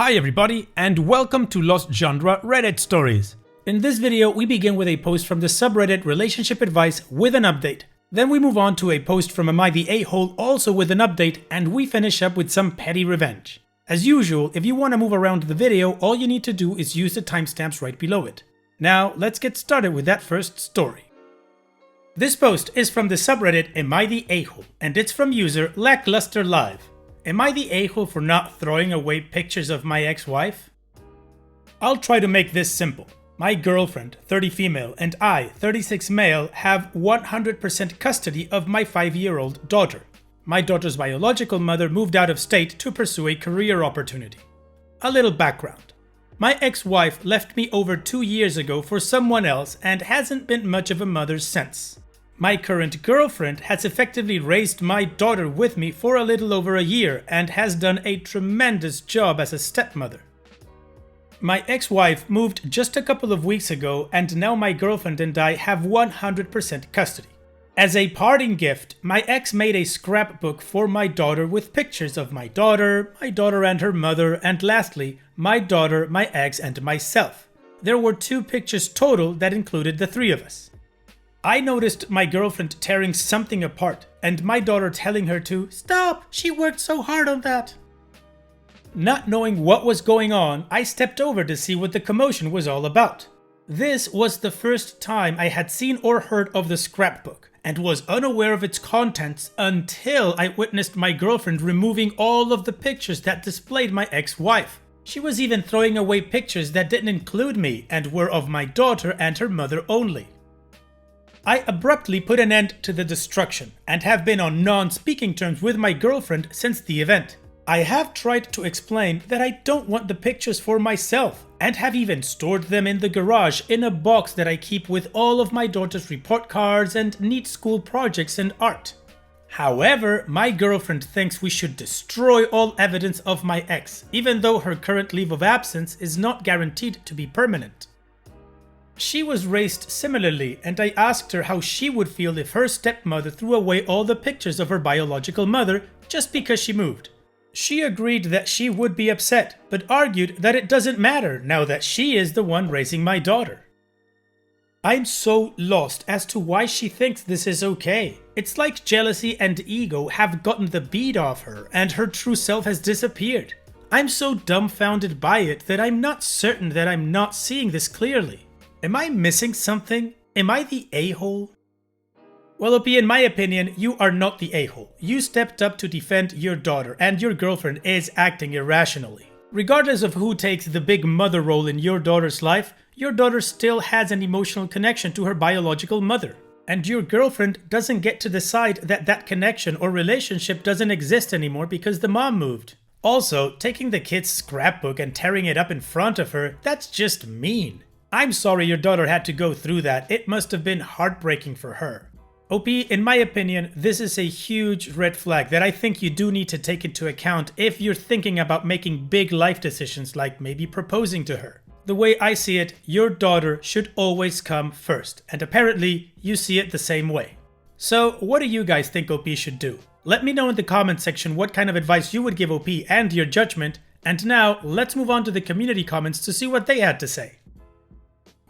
Hi everybody, and welcome to Lost Genre Reddit Stories. In this video, we begin with a post from the subreddit Relationship Advice with an update. Then we move on to a post from Am I the A-hole also with an update, and we finish up with some petty revenge. As usual, if you want to move around the video, all you need to do is use the timestamps right below it. Now, let's get started with that first story. This post is from the subreddit Am I the A-hole, and it's from user Lackluster Live. Am I the a-hole for not throwing away pictures of my ex-wife? I'll try to make this simple. My girlfriend, 30 female, and I, 36 male, have 100% custody of my 5-year-old daughter. My daughter's biological mother moved out of state to pursue a career opportunity. A little background. My ex-wife left me over 2 years ago for someone else and hasn't been much of a mother since. My current girlfriend has effectively raised my daughter with me for a little over a year and has done a tremendous job as a stepmother. My ex-wife moved just a couple of weeks ago, and now my girlfriend and I have 100% custody. As a parting gift, my ex made a scrapbook for my daughter with pictures of my daughter and her mother, and lastly, my daughter, my ex, and myself. There were 2 pictures total that included the 3 of us. I noticed my girlfriend tearing something apart, and my daughter telling her to stop, she worked so hard on that. Not knowing what was going on, I stepped over to see what the commotion was all about. This was the first time I had seen or heard of the scrapbook, and was unaware of its contents until I witnessed my girlfriend removing all of the pictures that displayed my ex-wife. She was even throwing away pictures that didn't include me and were of my daughter and her mother only. I abruptly put an end to the destruction and have been on non-speaking terms with my girlfriend since the event. I have tried to explain that I don't want the pictures for myself and have even stored them in the garage in a box that I keep with all of my daughter's report cards and neat school projects and art. However, my girlfriend thinks we should destroy all evidence of my ex, even though her current leave of absence is not guaranteed to be permanent. She was raised similarly, and I asked her how she would feel if her stepmother threw away all the pictures of her biological mother just because she moved. She agreed that she would be upset, but argued that it doesn't matter now that she is the one raising my daughter. I'm so lost as to why she thinks this is okay. It's like jealousy and ego have gotten the bead off her, and her true self has disappeared. I'm so dumbfounded by it that I'm not certain that I'm not seeing this clearly. Am I missing something? Am I the a-hole? Well, OP, in my opinion, you are not the a-hole. You stepped up to defend your daughter, and your girlfriend is acting irrationally. Regardless of who takes the big mother role in your daughter's life, your daughter still has an emotional connection to her biological mother. And your girlfriend doesn't get to decide that that connection or relationship doesn't exist anymore because the mom moved. Also, taking the kid's scrapbook and tearing it up in front of her, that's just mean. I'm sorry your daughter had to go through that. It must have been heartbreaking for her. OP, in my opinion, this is a huge red flag that I think you do need to take into account if you're thinking about making big life decisions like maybe proposing to her. The way I see it, your daughter should always come first, and apparently you see it the same way. So what do you guys think OP should do? Let me know in the comment section what kind of advice you would give OP and your judgment, and now let's move on to the community comments to see what they had to say.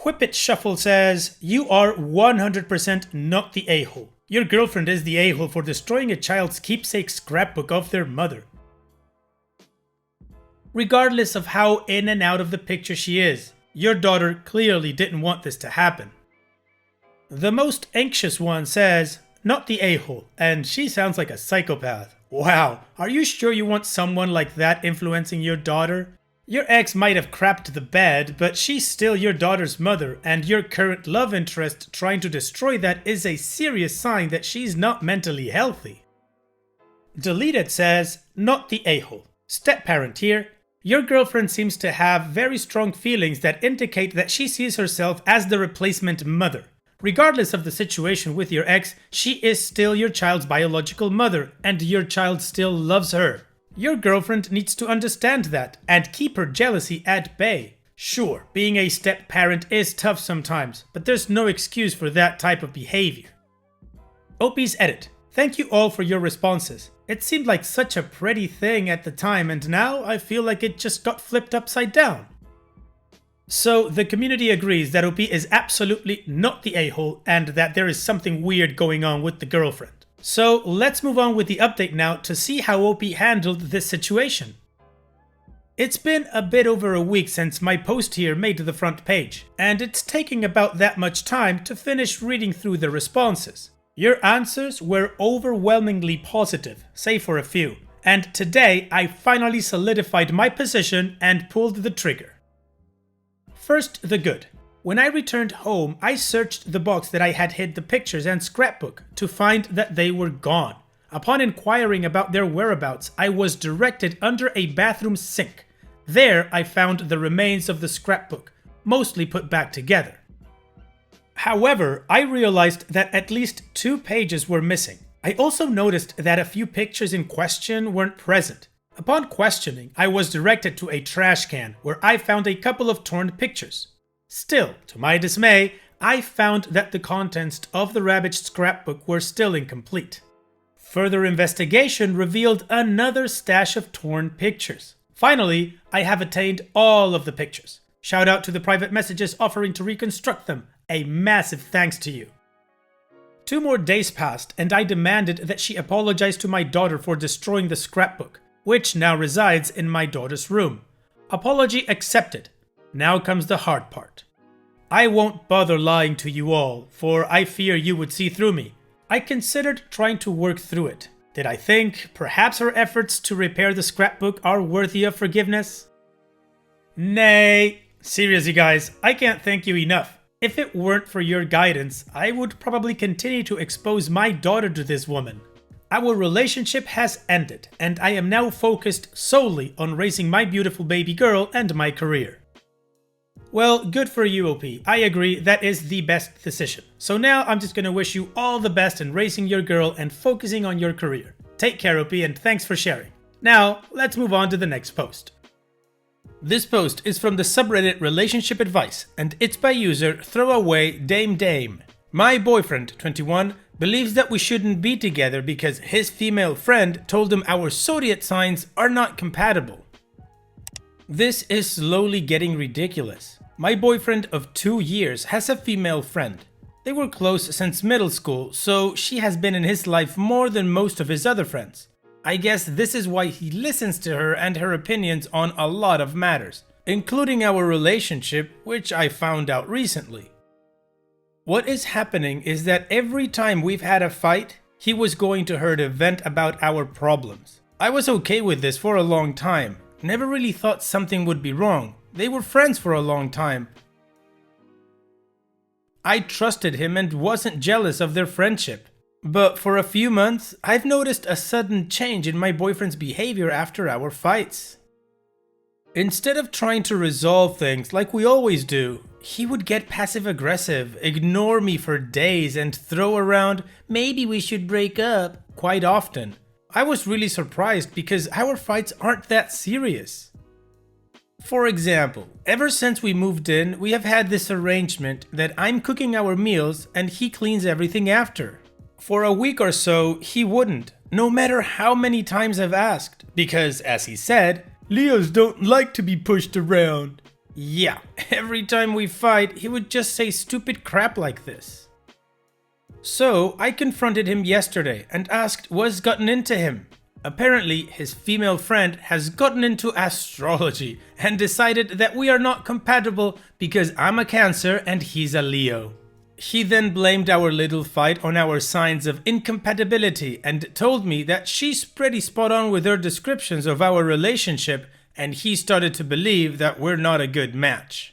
Whippet Shuffle says, you are 100% not the a-hole. Your girlfriend is the a-hole for destroying a child's keepsake scrapbook of their mother. Regardless of how in and out of the picture she is, your daughter clearly didn't want this to happen. The Most Anxious One says, not the a-hole, and she sounds like a psychopath. Wow, are you sure you want someone like that influencing your daughter? Your ex might have crapped the bed, but she's still your daughter's mother, and your current love interest trying to destroy that is a serious sign that she's not mentally healthy. Deleted says, not the a-hole. Step-parent here. Your girlfriend seems to have very strong feelings that indicate that she sees herself as the replacement mother. Regardless of the situation with your ex, she is still your child's biological mother, and your child still loves her. Your girlfriend needs to understand that and keep her jealousy at bay. Sure, being a step-parent is tough sometimes, but there's no excuse for that type of behavior. OP's edit. Thank you all for your responses. It seemed like such a pretty thing at the time, and now I feel like it just got flipped upside down. So the community agrees that OP is absolutely not the a-hole and that there is something weird going on with the girlfriend. So let's move on with the update now to see how OP handled this situation. It's been a bit over a week since my post here made the front page, and it's taking about that much time to finish reading through the responses. Your answers were overwhelmingly positive, save for a few, and today I finally solidified my position and pulled the trigger. First, the good. When I returned home, I searched the box that I had hid the pictures and scrapbook to find that they were gone. Upon inquiring about their whereabouts, I was directed under a bathroom sink. There, I found the remains of the scrapbook, mostly put back together. However, I realized that at least 2 pages were missing. I also noticed that a few pictures in question weren't present. Upon questioning, I was directed to a trash can where I found a couple of torn pictures. Still, to my dismay, I found that the contents of the ravaged scrapbook were still incomplete. Further investigation revealed another stash of torn pictures. Finally, I have attained all of the pictures. Shout out to the private messages offering to reconstruct them. A massive thanks to you. 2 more days passed and I demanded that she apologize to my daughter for destroying the scrapbook, which now resides in my daughter's room. Apology accepted. Now comes the hard part. I won't bother lying to you all, for I fear you would see through me. I considered trying to work through it. Did I think perhaps her efforts to repair the scrapbook are worthy of forgiveness? Nay. Seriously guys, I can't thank you enough. If it weren't for your guidance, I would probably continue to expose my daughter to this woman. Our relationship has ended, and I am now focused solely on raising my beautiful baby girl and my career. Well, good for you, OP. I agree, that is the best decision. So now I'm just gonna wish you all the best in raising your girl and focusing on your career. Take care, OP, and thanks for sharing. Now, let's move on to the next post. This post is from the subreddit Relationship Advice, and it's by user Throwaway Dame Dame. My boyfriend, 21, believes that we shouldn't be together because his female friend told him our zodiac signs are not compatible. This is slowly getting ridiculous. My boyfriend of 2 years has a female friend. They were close since middle school, so she has been in his life more than most of his other friends. I guess this is why he listens to her and her opinions on a lot of matters, including our relationship, which I found out recently. What is happening is that every time we've had a fight, he was going to her to vent about our problems. I was okay with this for a long time, never really thought something would be wrong. They were friends for a long time. I trusted him and wasn't jealous of their friendship. But for a few months, I've noticed a sudden change in my boyfriend's behavior after our fights. Instead of trying to resolve things like we always do, he would get passive-aggressive, ignore me for days, and throw around, "Maybe we should break up," quite often. I was really surprised because our fights aren't that serious. For example, ever since we moved in, we have had this arrangement that I'm cooking our meals and he cleans everything after. For a week or so, he wouldn't, no matter how many times I've asked, because, as he said, "Leos don't like to be pushed around." Yeah, every time we fight, he would just say stupid crap like this. So, I confronted him yesterday and asked what's gotten into him. Apparently, his female friend has gotten into astrology and decided that we are not compatible because I'm a Cancer and he's a Leo. He then blamed our little fight on our signs of incompatibility and told me that she's pretty spot on with her descriptions of our relationship, and he started to believe that we're not a good match.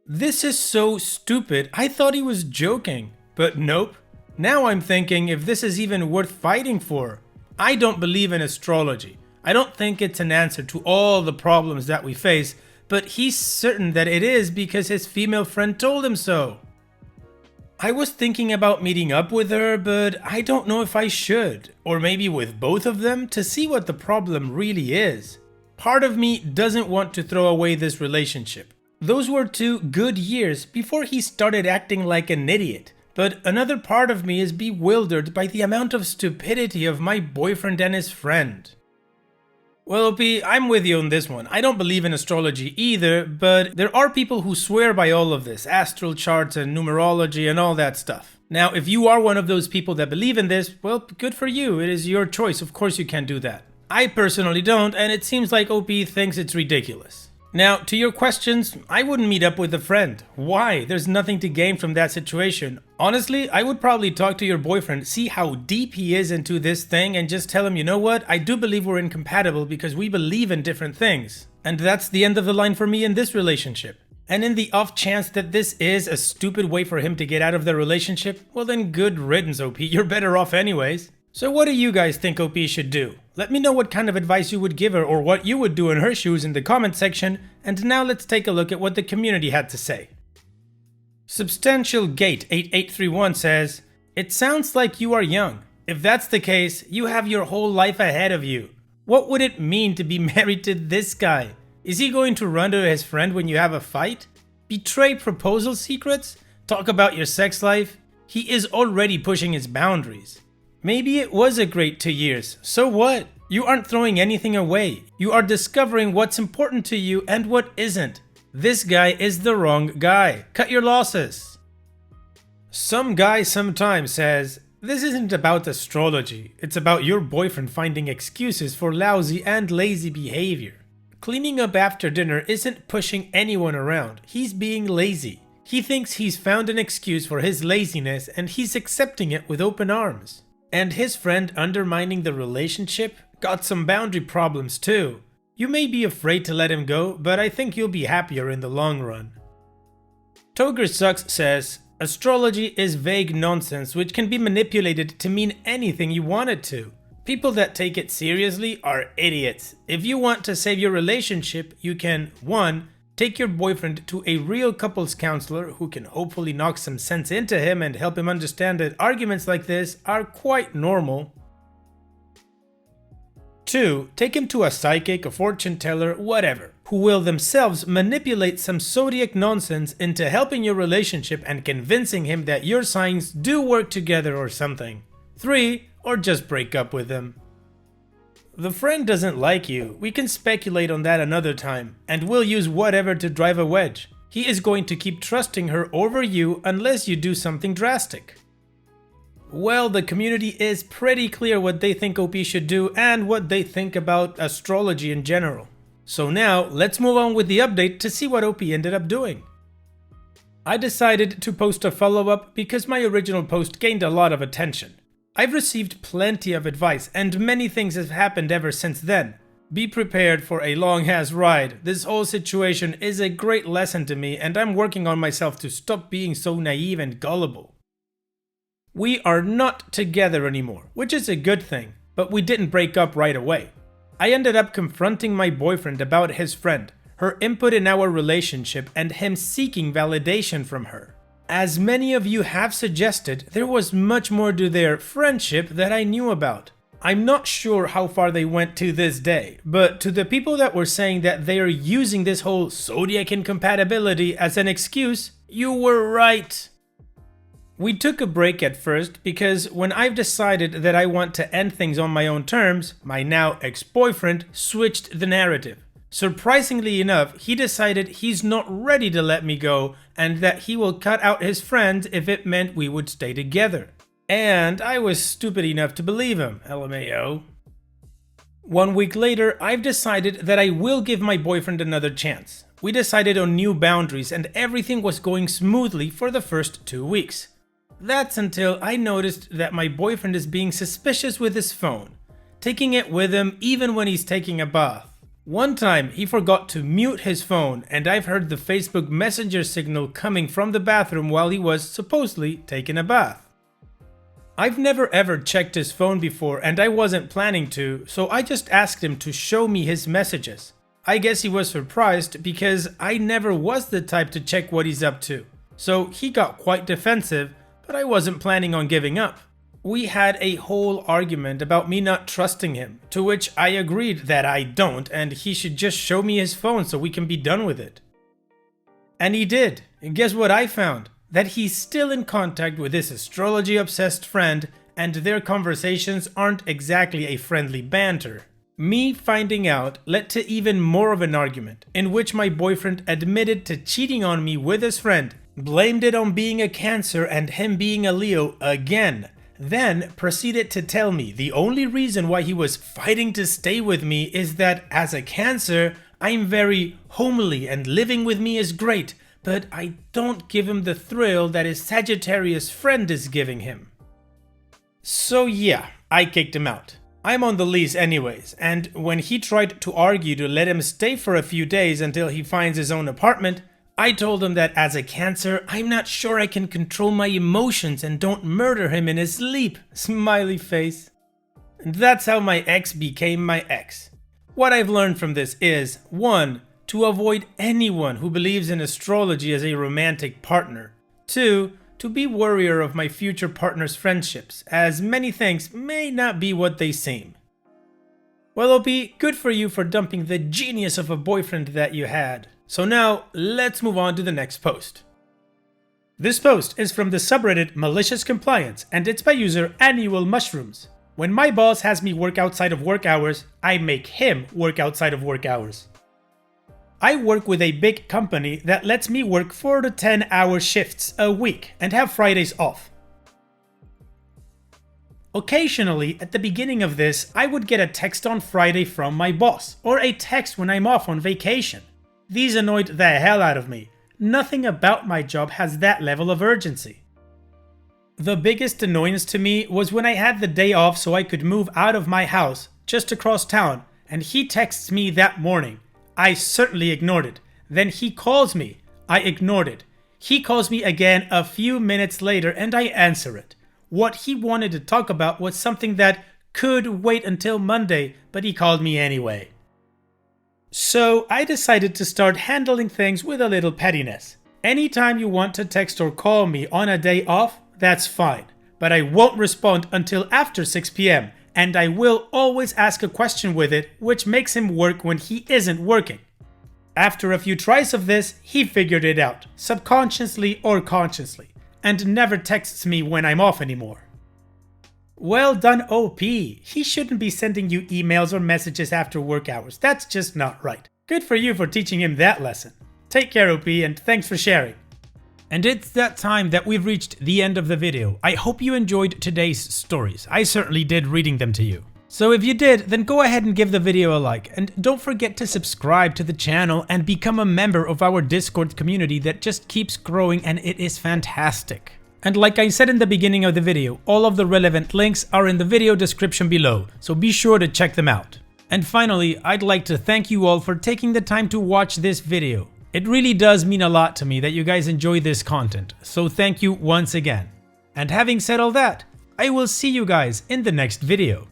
This is so stupid, I thought he was joking, but nope. Now I'm thinking if this is even worth fighting for. I don't believe in astrology. I don't think it's an answer to all the problems that we face, but he's certain that it is because his female friend told him so. I was thinking about meeting up with her, but I don't know if I should, or maybe with both of them to see what the problem really is. Part of me doesn't want to throw away this relationship. Those were 2 good years before he started acting like an idiot, But another part of me is bewildered by the amount of stupidity of my boyfriend and his friend. Well, OP, I'm with you on this one. I don't believe in astrology either, but there are people who swear by all of this, astral charts and numerology and all that stuff. Now, if you are one of those people that believe in this, well, good for you. It is your choice. Of course you can do that. I personally don't, and it seems like OP thinks it's ridiculous. Now, to your questions, I wouldn't meet up with a friend. Why? There's nothing to gain from that situation. Honestly, I would probably talk to your boyfriend, see how deep he is into this thing, and just tell him, you know what, I do believe we're incompatible because we believe in different things. And that's the end of the line for me in this relationship. And in the off chance that this is a stupid way for him to get out of the relationship, well then good riddance, OP, you're better off anyways. So what do you guys think OP should do? Let me know what kind of advice you would give her or what you would do in her shoes in the comment section, and now let's take a look at what the community had to say. Substantial Gate 8831 says, "It sounds like you are young. If that's the case, you have your whole life ahead of you. What would it mean to be married to this guy? Is he going to run to his friend when you have a fight? Betray proposal secrets? Talk about your sex life? He is already pushing his boundaries. Maybe it was a great 2 years, so what? You aren't throwing anything away. You are discovering what's important to you and what isn't. This guy is the wrong guy. Cut your losses." Some guy sometime says, "This isn't about astrology. It's about your boyfriend finding excuses for lousy and lazy behavior. Cleaning up after dinner isn't pushing anyone around. He's being lazy. He thinks he's found an excuse for his laziness and he's accepting it with open arms. And his friend undermining the relationship got some boundary problems too. You may be afraid to let him go, but I think you'll be happier in the long run." Toger Sucks says, "Astrology is vague nonsense which can be manipulated to mean anything you want it to. People that take it seriously are idiots. If you want to save your relationship, you can 1. Take your boyfriend to a real couples counselor who can hopefully knock some sense into him and help him understand that arguments like this are quite normal. 2. Take him to a psychic, a fortune teller, whatever, who will themselves manipulate some zodiac nonsense into helping your relationship and convincing him that your signs do work together or something. 3. Or just break up with him. The friend doesn't like you. We can speculate on that another time, and we'll use whatever to drive a wedge. He is going to keep trusting her over you unless you do something drastic." Well, the community is pretty clear what they think OP should do and what they think about astrology in general. So now, let's move on with the update to see what OP ended up doing. I decided to post a follow-up because my original post gained a lot of attention. I've received plenty of advice and many things have happened ever since then. Be prepared for a long-ass ride. This whole situation is a great lesson to me and I'm working on myself to stop being so naive and gullible. We are not together anymore, which is a good thing, but we didn't break up right away. I ended up confronting my boyfriend about his friend, her input in our relationship, and him seeking validation from her. As many of you have suggested, there was much more to their friendship that I knew about. I'm not sure how far they went to this day, but to the people that were saying that they are using this whole zodiac incompatibility as an excuse, you were right. We took a break at first because when I've decided that I want to end things on my own terms, my now ex-boyfriend switched the narrative. Surprisingly enough, he decided he's not ready to let me go and that he will cut out his friends if it meant we would stay together. And I was stupid enough to believe him, LMAO. 1 week later, I've decided that I will give my boyfriend another chance. We decided on new boundaries and everything was going smoothly for the first 2 weeks. That's until I noticed that my boyfriend is being suspicious with his phone, taking it with him even when he's taking a bath. One time he forgot to mute his phone and I've heard the Facebook Messenger signal coming from the bathroom while he was supposedly taking a bath. I've never ever checked his phone before and I wasn't planning to, so I just asked him to show me his messages. I guess he was surprised because I never was the type to check what he's up to. So he got quite defensive, but I wasn't planning on giving up. We had a whole argument about me not trusting him, to which I agreed that I don't and he should just show me his phone so we can be done with it. And he did. And guess what I found? that he's still in contact with his astrology-obsessed friend, and their conversations aren't exactly a friendly banter. Me finding out led to even more of an argument, in which my boyfriend admitted to cheating on me with his friend, blamed it on being a Cancer and him being a Leo again, then proceeded to tell me the only reason why he was fighting to stay with me is that as a Cancer, I'm very homely and living with me is great, but I don't give him the thrill that his Sagittarius friend is giving him. So yeah, I kicked him out. I'm on the lease anyways, and when he tried to argue to let him stay for a few days until he finds his own apartment, I told him that as a Cancer, I'm not sure I can control my emotions and don't murder him in his sleep. Smiley face. And that's how my ex became my ex. What I've learned from this is 1. To avoid anyone who believes in astrology as a romantic partner. 2. To be warier of my future partner's friendships, as many things may not be what they seem. Well, OP, good for you for dumping the genius of a boyfriend that you had. So now, let's move on to the next post. This post is from the subreddit Malicious Compliance, and it's by user Annual Mushrooms. When my boss has me work outside of work hours, I make him work outside of work hours. I work with a big company that lets me work 4 to 10-hour shifts a week and have Fridays off. Occasionally, at the beginning of this, I would get a text on Friday from my boss, or a text when I'm off on vacation. These annoyed the hell out of me. Nothing about my job has that level of urgency. The biggest annoyance to me was when I had the day off so I could move out of my house, just across town, and he texts me that morning. I certainly ignored it. Then he calls me. I ignored it. He calls me again a few minutes later and I answer it. What he wanted to talk about was something that could wait until Monday, but he called me anyway. So I decided to start handling things with a little pettiness. Anytime you want to text or call me on a day off, that's fine. But I won't respond until after 6 p.m. and I will always ask a question with it, which makes him work when he isn't working. After a few tries of this, he figured it out, subconsciously or consciously, and never texts me when I'm off anymore. Well done, OP. He shouldn't be sending you emails or messages after work hours. That's just not right. Good for you for teaching him that lesson. Take care, OP, and thanks for sharing. And it's that time that we've reached the end of the video. I hope you enjoyed today's stories. I certainly did reading them to you. So if you did, then go ahead and give the video a like, and don't forget to subscribe to the channel and become a member of our Discord community that just keeps growing and it is fantastic. And like I said in the beginning of the video, all of the relevant links are in the video description below, so be sure to check them out. And finally, I'd like to thank you all for taking the time to watch this video. It really does mean a lot to me that you guys enjoy this content, so thank you once again. And having said all that, I will see you guys in the next video.